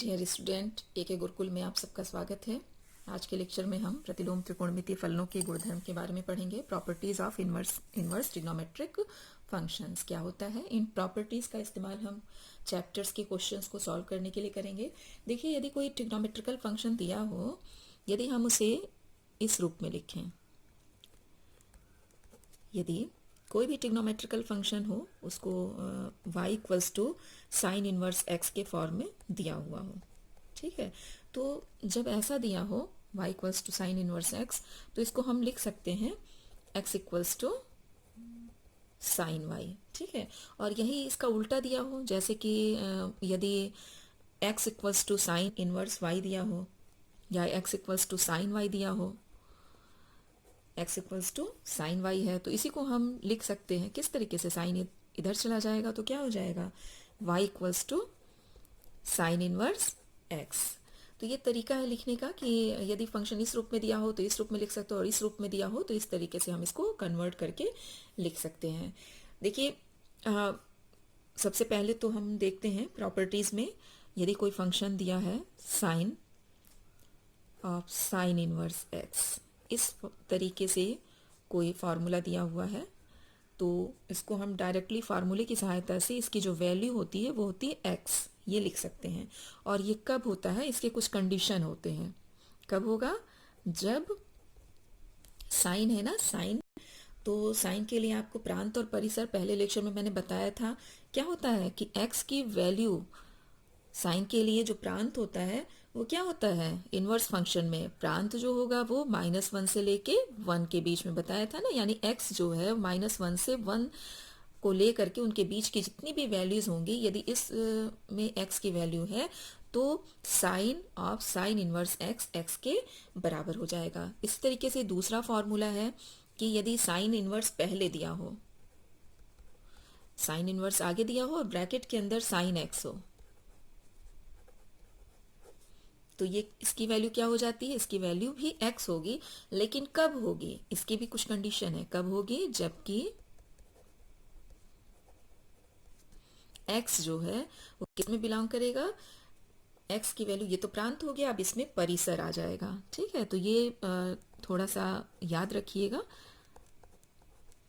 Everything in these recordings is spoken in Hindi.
डियर स्टूडेंट, के गुरुकुल में आप सबका स्वागत है। आज के लेक्चर में हम प्रतिलोम त्रिकोणमितीय फलनों के गुणधर्म के बारे में पढ़ेंगे। Properties of inverse trigonometric functions क्या होता है। इन प्रॉपर्टीज का इस्तेमाल हम चैप्टर्स के क्वेश्चंस को सॉल्व करने के लिए करेंगे। देखिए, यदि कोई ट्रिग्नोमेट्रिकल फंक्शन दिया हो, यदि हम उसे इस रूप में लिखें, यदि कोई भी ट्रिग्नोमेट्रिकल फंक्शन हो, उसको y equals to sine inverse x के फॉर्म में दिया हुआ हो, ठीक है। तो जब ऐसा दिया हो y equals to sine inverse x, तो इसको हम लिख सकते हैं x equals to sine y, ठीक है। और यही इसका उल्टा दिया हो, जैसे कि यदि x equals to sine inverse y दिया हो या x equals to sine y दिया हो, x equals to sine Y है, तो इसी को हम लिख सकते हैं किस तरीके से। साइन इधर चला जाएगा तो क्या हो जाएगा, y equals to sine inverse x। तो ये तरीका है लिखने का कि यदि फंक्शन इस रूप में दिया हो तो इस रूप में लिख सकते हो, और इस रूप में दिया हो तो इस तरीके से हम इसको कन्वर्ट करके लिख सकते हैं। देखिए, सबसे पहले तो हम देखते हैं प्रॉपर्टीज में, यदि कोई फंक्शन दिया है sine of sine inverse x, इस तरीके से कोई फार्मूला दिया हुआ है, तो इसको हम डायरेक्टली फार्मूले की सहायता से इसकी जो वैल्यू होती है वो होती है x, ये लिख सकते हैं। और ये कब होता है, इसके कुछ कंडीशन होते हैं। कब होगा, जब साइन है ना, साइन, तो साइन के लिए आपको प्रांत और परिसर पहले लेक्चर में मैंने बताया था। क्या होता है कि x की वैल्यू, साइन के लिए जो प्रांत होता है वो क्या होता है, इनवर्स फंक्शन में प्रांत जो होगा वो -1 से लेके 1 के बीच में बताया था ना, यानी x जो है -1 से 1 को ले करके उनके बीच की जितनी भी वैल्यूज होंगी, यदि इस में x की वैल्यू है तो sine of sine inverse x x के बराबर हो जाएगा। इस तरीके से दूसरा फॉर्मूला है कि यदि साइन इनवर्स पहले दिया हो, साइन इनवर्स आगे दिया हो और ब्रैकेट के अंदर साइन x हो, तो ये इसकी वैल्यू क्या हो जाती है, इसकी वैल्यू भी x होगी। लेकिन कब होगी, इसकी भी कुछ कंडीशन है। कब होगी, जबकि x जो है वो किस में बिलोंग करेगा, x की वैल्यू, ये तो प्रांत हो गया, अब इसमें परिसर आ जाएगा, ठीक है। तो ये थोड़ा सा याद रखिएगा,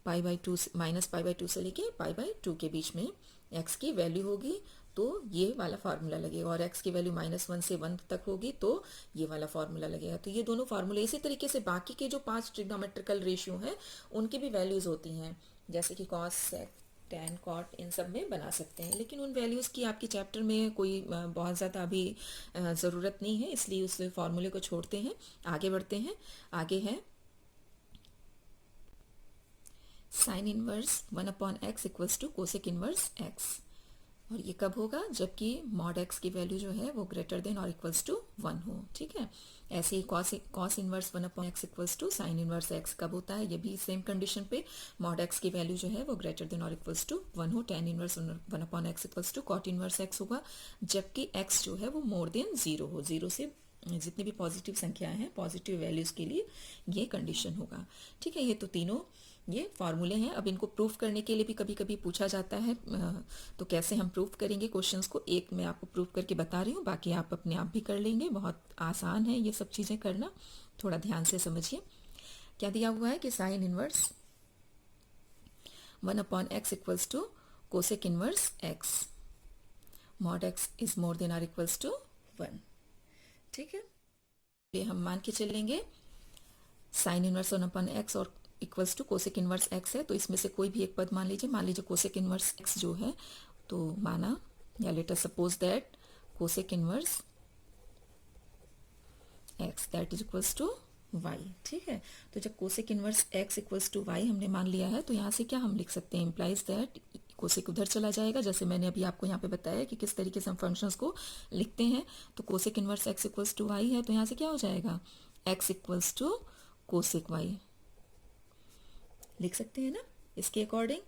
π/2 -π/2 से लेके π/2 के बीच में x की वैल्यू होगी, तो ये वाला फार्मूला लगेगा। और x की वैल्यू -1 से 1 तक होगी तो ये वाला फार्मूला लगेगा। तो ये दोनों फार्मूले, इसी तरीके से बाकी के जो 5 ट्रिग्नोमेट्रिकल रेशियो हैं उनकी भी वैल्यूज होती हैं, जैसे कि कॉस, सेक, टैन, कॉट, इन सब में बना सकते हैं। लेकिन उन वैल्यूज़ की आपके चैप्टर में कोई बहुत ज़्यादा अभी ज़रूरत नहीं है, इसलिए उस फार्मूले को छोड़ते हैं, आगे बढ़ते हैं। आगे है sine inverse 1/x equals to cosec inverse x, और ये कब होगा, जबकि मॉड x की वैल्यू जो है वो ग्रेटर देन और इक्वल्स टू 1 हो, ठीक है। ऐसे ही cos inverse 1/x equals to sine inverse x कब होता है, ये भी सेम कंडीशन पे, मॉड x की वैल्यू जो है वो ग्रेटर देन और इक्वल्स टू 1 हो। Tan inverse 1/x equals to cot inverse x होगा, जबकि x जो है वो मोर देन 0 हो। 0 से जितनी भी पॉजिटिव संख्याएं हैं, पॉजिटिव वैल्यूज के लिए ये कंडीशन होगा, ठीक है। ये तो तीनों ये फार्मूले हैं। अब इनको प्रूफ करने के लिए भी कभी कभी पूछा जाता है, तो कैसे हम प्रूफ करेंगे क्वेश्चंस को, एक मैं आपको प्रूफ करके बता रही हूँ, बाकी आप अपने आप भी कर लेंगे। बहुत आसान है ये सब चीज़ें करना, थोड़ा ध्यान से समझिए। क्या दिया हुआ है कि sine inverse 1/x equals to cosec inverse x, mod x is more than or equals to 1, ठीक है। ये हम मान के चलेंगे साइन इनवर्स 1/x और equals to cosec inverse x है, तो इसमें से कोई भी एक पद मान लीजिए कोसेक इनवर्स x जो है, तो माना, या let us suppose that cosec inverse x that is equals to y, ठीक है। तो जब cosec inverse x equals to y हमने मान लिया है, तो यहाँ से क्या हम लिख सकते हैं, इम्प्लाइज दैट कोसेक उधर चला जाएगा, जैसे मैंने अभी आपको यहाँ पे बताया कि किस तरीके से हम फंक्शंस को लिखते हैं। तो cosec inverse x equals to y है, तो यहाँ से क्या हो जाएगा, x equals to cosec y लिख सकते हैं ना इसके अकॉर्डिंग।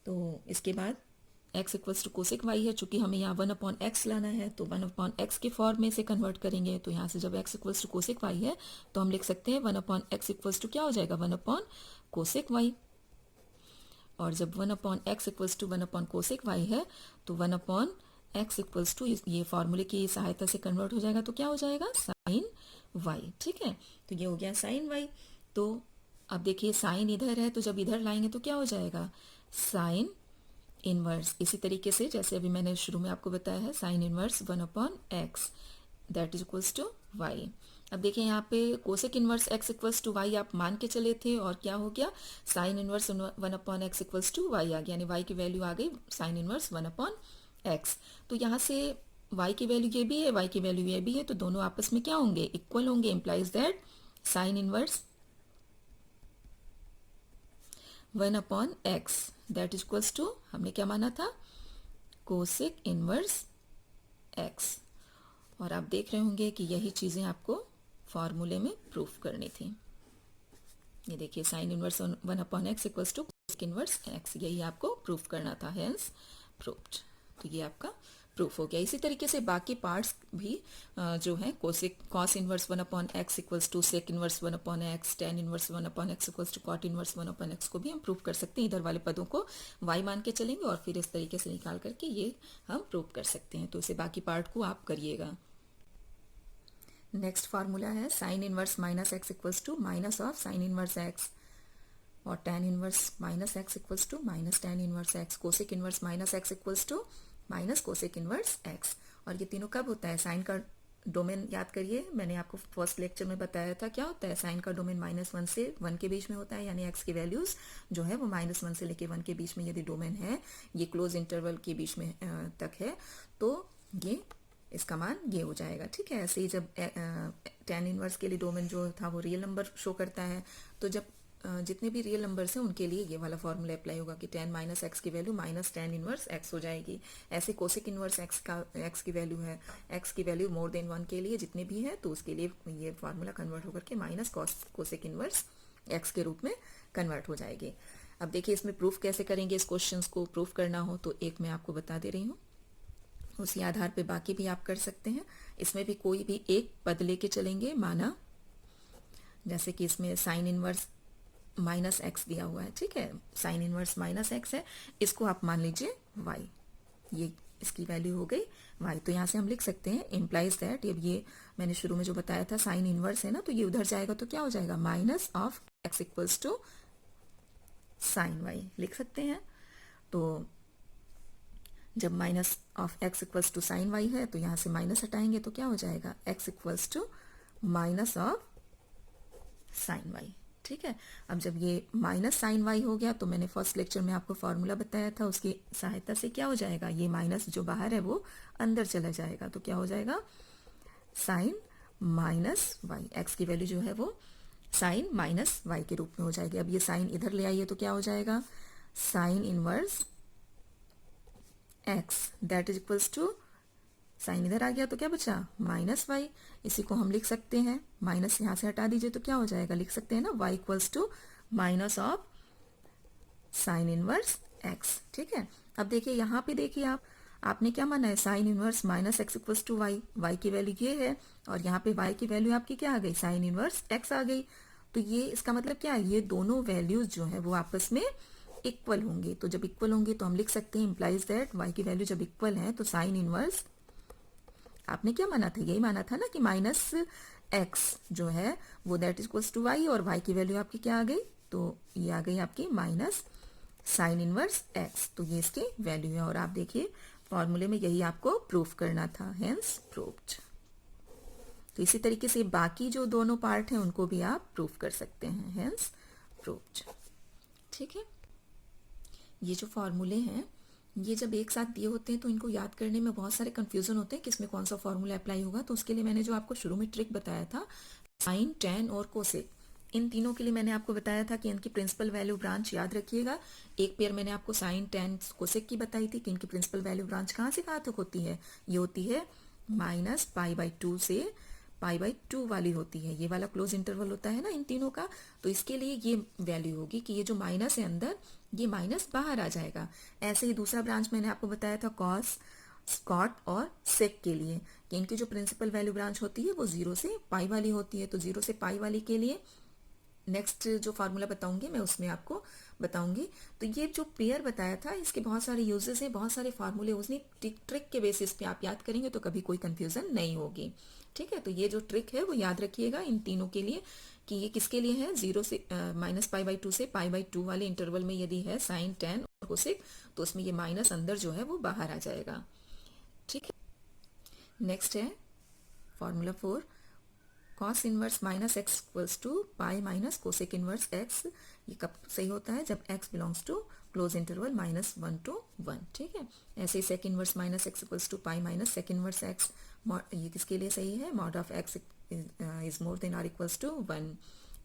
तो इसके बाद x equals to cosec y है, चूंकि हमें यहाँ 1/x लाना है, तो 1/x के फॉर्म में से कन्वर्ट करेंगे। तो यहाँ से जब x equals to cosec y है, तो हम लिख सकते हैं 1/x इक्वल्स टू क्या हो जाएगा, 1/कोसेक y। और जब 1/x इक्वल्स टू 1/कोसेक y है, तो 1/x एक्स इक्वल्स टू, ये फॉर्मूले की सहायता से कन्वर्ट हो जाएगा तो क्या हो जाएगा, साइन वाई। ठीक है, तो ये हो गया साइन वाई। तो अब देखिए साइन इधर है, तो जब इधर लाएंगे तो क्या हो जाएगा, साइन इनवर्स। इसी तरीके से जैसे अभी मैंने शुरू में आपको बताया है, sine inverse 1/x that is equals to y. अब देखिए यहाँ पे cosec inverse x equals to y आप मान के चले थे, और क्या हो गया, sine inverse 1/x equals to y आ गया, यानी y की वैल्यू आ गई साइन इनवर्स 1/x। तो यहाँ से y की वैल्यू ये भी है, y की वैल्यू ये भी है, तो दोनों आपस में क्या होंगे, इक्वल होंगे। Implies that sine inverse 1/x that is equals to, हमने क्या माना था, कोसेक इनवर्स x। और आप देख रहे होंगे कि यही चीज़ें आपको फॉर्मूले में प्रूफ करनी थी। ये देखिए sine inverse 1/x equals to cosec inverse x, यही आपको प्रूफ करना था, हेंस प्रूफ्ड। तो ये आपका प्रूफ हो गया। इसी तरीके से बाकी पार्ट्स भी जो है, cosec cos inverse 1/x equals to sec inverse 1/x, tan inverse 1/x equals to cot inverse 1/x को भी हम प्रूफ कर सकते हैं। इधर वाले पदों को y मान के चलेंगे और फिर इस तरीके से निकाल करके ये हम प्रूफ कर सकते हैं। तो इसे बाकी पार्ट को आप करिएगा। नेक्स्ट फार्मूला है sine inverse minus x equals to minus of sine inverse x, और tan inverse minus x equals to minus tan inverse x, cosec inverse minus x equals to minus cosec inverse x. और ये तीनों कब होता है, साइन का डोमेन याद करिए, मैंने आपको फर्स्ट लेक्चर में बताया था क्या होता है, साइन का डोमेन -1 से 1 के बीच में होता है, यानी एक्स की वैल्यूज जो है वो -1 से लेके 1 के बीच में यदि डोमेन है, ये क्लोज इंटरवल के बीच में तक है, तो ये इसका मान ये हो जाएगा। ठीक है, ऐसे ही जब टेन इनवर्स के लिए डोमेन जो था वो रियल नंबर शो करता है, तो जब जितने भी रियल नंबर्स हैं उनके लिए ये वाला फॉर्मूला अप्लाई होगा कि टेन माइनस एक्स की value minus tan inverse x हो जाएगी। ऐसे कोसेक इनवर्स एक्स की वैल्यू है, एक्स की वैल्यू मोर देन 1 के लिए जितने भी है, तो उसके लिए ये फार्मूला कन्वर्ट होकर के माइनस कोसेक इनवर्स एक्स के रूप में कन्वर्ट हो जाएगी। अब देखिए इसमें प्रूफ कैसे करेंगे, इस क्वेश्चन को प्रूफ करना हो तो एक मैं आपको बता दे रही हूँ, उसी आधार पे बाकी भी आप कर सकते हैं। इसमें भी कोई भी एक पद लेके चलेंगे, माना जैसे कि इसमें साइन इनवर्स माइनस एक्स दिया हुआ है। ठीक है, साइन इनवर्स माइनस एक्स है, इसको आप मान लीजिए वाई, ये इसकी वैल्यू हो गई वाई। तो यहाँ से हम लिख सकते हैं इम्प्लाइज दैट, ये मैंने शुरू में जो बताया था साइन इनवर्स है ना, तो ये उधर जाएगा तो क्या हो जाएगा, minus of X equals to sine Y लिख सकते हैं। तो जब minus of X equals to sine Y है, तो यहाँ से माइनस हटाएंगे तो क्या हो जाएगा, X equals to minus of sine Y. ठीक है, अब जब ये माइनस साइन वाई हो गया, तो मैंने फर्स्ट लेक्चर में आपको फॉर्मूला बताया था, उसकी सहायता से क्या हो जाएगा, ये माइनस जो बाहर है वो अंदर चला जाएगा, तो क्या हो जाएगा, साइन माइनस वाई, एक्स की वैल्यू जो है वो साइन माइनस वाई के रूप में हो जाएगी। अब ये साइन इधर ले आइए तो क्या हो जाएगा, sine inverse X that is equals to, sine इधर आ गया तो क्या बचा, माइनस वाई। इसी को हम लिख सकते हैं, माइनस यहां से हटा दीजिए तो क्या हो जाएगा, लिख सकते हैं ना, Y equals to minus of sine inverse X. ठीक है, अब देखिए यहाँ पे देखिए आपने क्या माना है, sine inverse minus x equals to Y, Y की वैल्यू ये है, और यहाँ पे वाई की वैल्यू आपकी क्या आ गई, साइन इनवर्स एक्स आ गई। तो ये इसका मतलब क्या है, ये दोनों वैल्यूज जो है वो आपस में इक्वल होंगे। तो जब इक्वल होंगे तो हम लिख सकते हैं इम्प्लाइज दैट वाई की वैल्यू जब इक्वल है, तो साइन इनवर्स, आपने क्या माना था, यही माना था ना कि माइनस एक्स जो है वो that is equals to Y, और वाई की वैल्यू आपकी क्या आ गई, तो ये आ गई आपकी माइनस साइन इनवर्स एक्स, तो ये इसकी वैल्यू है। और आप देखिए फॉर्मूले में यही आपको प्रूफ करना था, हेंस प्रूव्ड। तो इसी तरीके से बाकी जो दोनों पार्ट हैं उनको भी आप प्रूफ कर सकते हैं, हेंस प्रूव्ड। ठीक है, ये जो फॉर्मूले हैं ये जब एक साथ दिए होते हैं तो इनको याद करने में बहुत सारे कंफ्यूजन होते हैं, किसमें कौन सा फॉर्मूला अप्लाई होगा। तो उसके लिए मैंने जो आपको शुरू में ट्रिक बताया था, साइन, टेन और कोसेक, इन तीनों के लिए मैंने आपको बताया था कि इनकी प्रिंसिपल वैल्यू ब्रांच याद रखिएगा। एक पेयर मैंने आपको साइन, टेन, कोसेक की बताई थी कि इनकी प्रिंसिपल वैल्यू ब्रांच कहाँ से कहाँ तक होती है, ये होती है -π/2 से π/2 वाली होती है, ये वाला क्लोज इंटरवल होता है ना इन तीनों का। तो इसके लिए ये वैल्यू होगी कि ये जो माइनस है अंदर, ये माइनस बाहर आ जाएगा। ऐसे ही दूसरा ब्रांच मैंने आपको बताया था कॉस, स्कॉट और सेक के लिए, कि इनकी जो प्रिंसिपल वैल्यू ब्रांच होती है वो 0 से पाई वाली होती है। तो 0 से पाई वाली के लिए नेक्स्ट जो फार्मूला बताऊंगी मैं उसमें आपको बताऊंगी। तो ये जो पेयर बताया था इसके बहुत सारे यूजेस हैं, बहुत सारे फार्मूले, उसने ट्रिक के बेसिस पे आप याद करेंगे तो कभी कोई कंफ्यूजन नहीं होगी। ठीक है, तो ये जो ट्रिक है वो याद रखिएगा इन तीनों के लिए कि ये किसके लिए है, जीरो से माइनस पाई बाई टू से पाई बाई टू वाले इंटरवल में यदि है साइन टेन और कोसेक, तो उसमें ये माइनस अंदर जो है वो बाहर आ जाएगा। ठीक है, नेक्स्ट है formula 4, cos inverse minus x equals to pi minus cosec inverse x. ये कब सही होता है, जब x belongs to close interval minus one to one. ठीक है, ऐसे ही sec inverse minus x equals to pi minus sec inverse x, ये किसके लिए सही है, mod of x is more than or equals to one.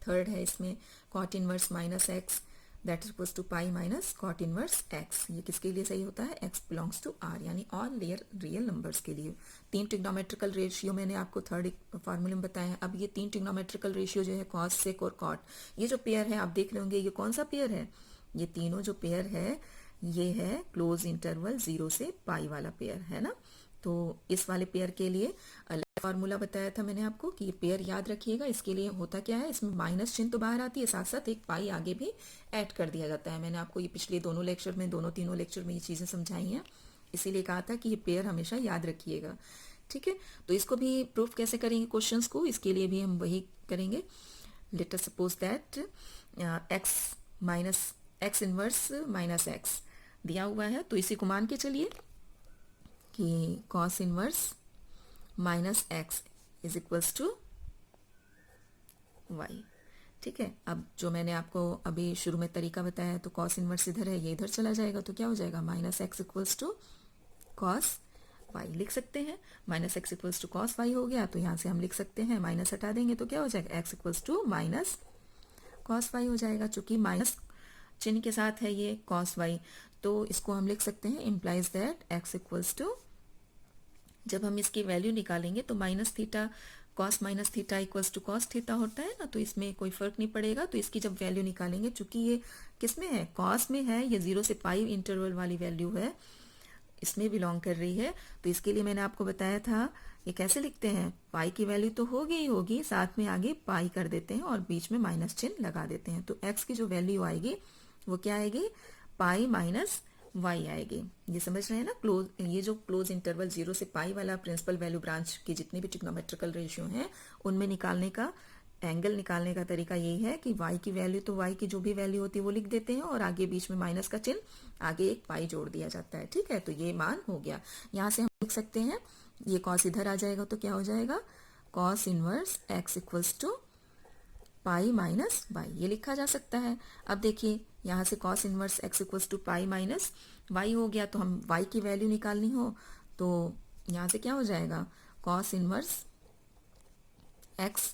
Third है इसमें cot inverse minus x that is equals to pi minus cot inverse x, ये किसके लिए सही होता है, एक्स बिलोंग्स टू आर, यानी ऑल रियल नंबर्स के लिए। तीन ट्रिग्नोमेट्रिकल रेशियो मैंने आपको थर्ड फार्मूले में बताया है। अब ये तीन ट्रिग्नोमेट्रिकल रेशियो जो है कॉस सेक और कॉट, ये जो पेयर है आप देख रहे होंगे ये कौन सा पेयर है, ये तीनों जो पेयर है ये है क्लोज इंटरवल जीरो से पाई वाला पेयर है ना। तो इस वाले पेयर के लिए अलग फार्मूला बताया था मैंने आपको कि ये पेयर याद रखिएगा। इसके लिए होता क्या है, इसमें माइनस चिन्ह तो बाहर आती है, साथ साथ एक पाई आगे भी ऐड कर दिया जाता है। मैंने आपको ये पिछले दोनों लेक्चर में, दोनों तीनों लेक्चर में ये चीज़ें समझाई हैं, इसीलिए कहा था कि ये पेयर हमेशा याद रखिएगा। ठीक है, तो इसको भी प्रूफ कैसे करेंगे क्वेश्चंस को, इसके लिए भी हम वही करेंगे। Late us suppose that x minus x inverse minus x दिया हुआ है, तो इसी को मान के चलिए कि cos inverse minus X is equals to Y. ठीक है, अब जो मैंने आपको अभी शुरू में तरीका बताया है, तो कॉस इनवर्स इधर है, ये इधर चला जाएगा, तो क्या हो जाएगा, minus x equals to cos Y लिख सकते हैं। Minus x equals to cos Y हो गया, तो यहाँ से हम लिख सकते हैं, माइनस हटा देंगे तो क्या हो जाएगा, X equals to minus cos Y हो जाएगा। चूंकि माइनस चिन्ह के साथ है ये कॉस वाई, तो इसको हम लिख सकते हैं implies that X equals to, जब हम इसकी वैल्यू निकालेंगे तो minus theta cos minus theta equals to cos theta होता है ना, तो इसमें कोई फर्क नहीं पड़ेगा। तो इसकी जब वैल्यू निकालेंगे, चूंकि ये किस में है, कॉस में है, ये जीरो से पाई इंटरवल वाली वैल्यू है, इसमें बिलोंग कर रही है, तो इसके लिए मैंने आपको बताया था ये कैसे लिखते हैं, पाई की वैल्यू तो होगी ही होगी, साथ में आगे पाई कर देते हैं और बीच में माइनस चिन्ह लगा देते हैं। तो एक्स की जो वैल्यू आएगी वो क्या आएगी, पाई माइनस वाई आएगी। ये समझ रहे हैं ना, क्लोज, ये जो क्लोज इंटरवल जीरो से पाई वाला प्रिंसिपल वैल्यू ब्रांच की जितने भी ट्रिग्नोमेट्रिकल रेशियो हैं उनमें निकालने का एंगल निकालने का तरीका यही है कि y की वैल्यू तो y की जो भी वैल्यू होती है वो लिख देते हैं और आगे बीच में माइनस का चिन्ह, आगे एक पाई जोड़ दिया जाता है। ठीक है, तो ये मान हो गया। यहाँ से हम लिख सकते हैं, ये कॉस इधर आ जाएगा तो क्या हो जाएगा, cos inverse x equals to pi minus Y, ये लिखा जा सकता है। अब देखिए यहाँ से cos inverse x equals to pi minus Y हो गया, तो हम y की वैल्यू निकालनी हो तो यहाँ से क्या हो जाएगा, cos inverse x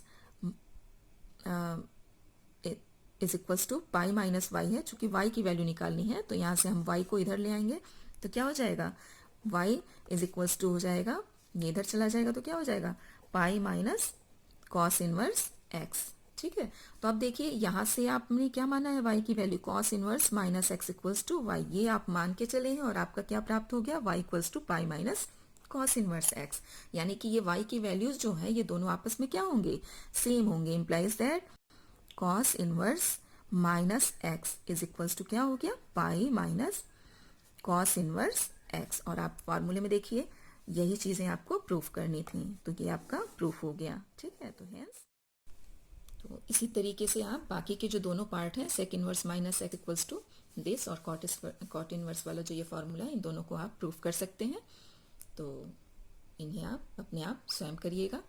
is equals to pi minus Y है, चूंकि y की वैल्यू निकालनी है तो यहाँ से हम y को इधर ले आएंगे, तो क्या हो जाएगा, y इज इक्वल्स टू हो जाएगा, ये इधर चला जाएगा तो क्या हो जाएगा, पाई माइनस कॉस इनवर्स x। ठीक है, तो अब देखिए यहाँ से आपने क्या माना है, y की value cos inverse minus x equals to Y, ये आप मान के चले हैं और आपका क्या प्राप्त हो गया, y equals to pi minus cos inverse x, यानी कि ये y की वैल्यूज जो है ये दोनों आपस में क्या होंगे, सेम होंगे। Implies that cos inverse minus X is equals to क्या हो गया, pi minus cos inverse x। और आप फॉर्मूले में देखिए यही चीजें आपको प्रूफ करनी थी, तो ये आपका प्रूफ हो गया। ठीक है, तो हेंस तो इसी तरीके से आप बाकी के जो दोनों पार्ट हैं, sec inverse minus x equals to this और कॉट इनवर्स वाला जो ये फॉर्मूला है, इन दोनों को आप प्रूफ कर सकते हैं। तो इन्हें आप अपने आप स्वयं करिएगा।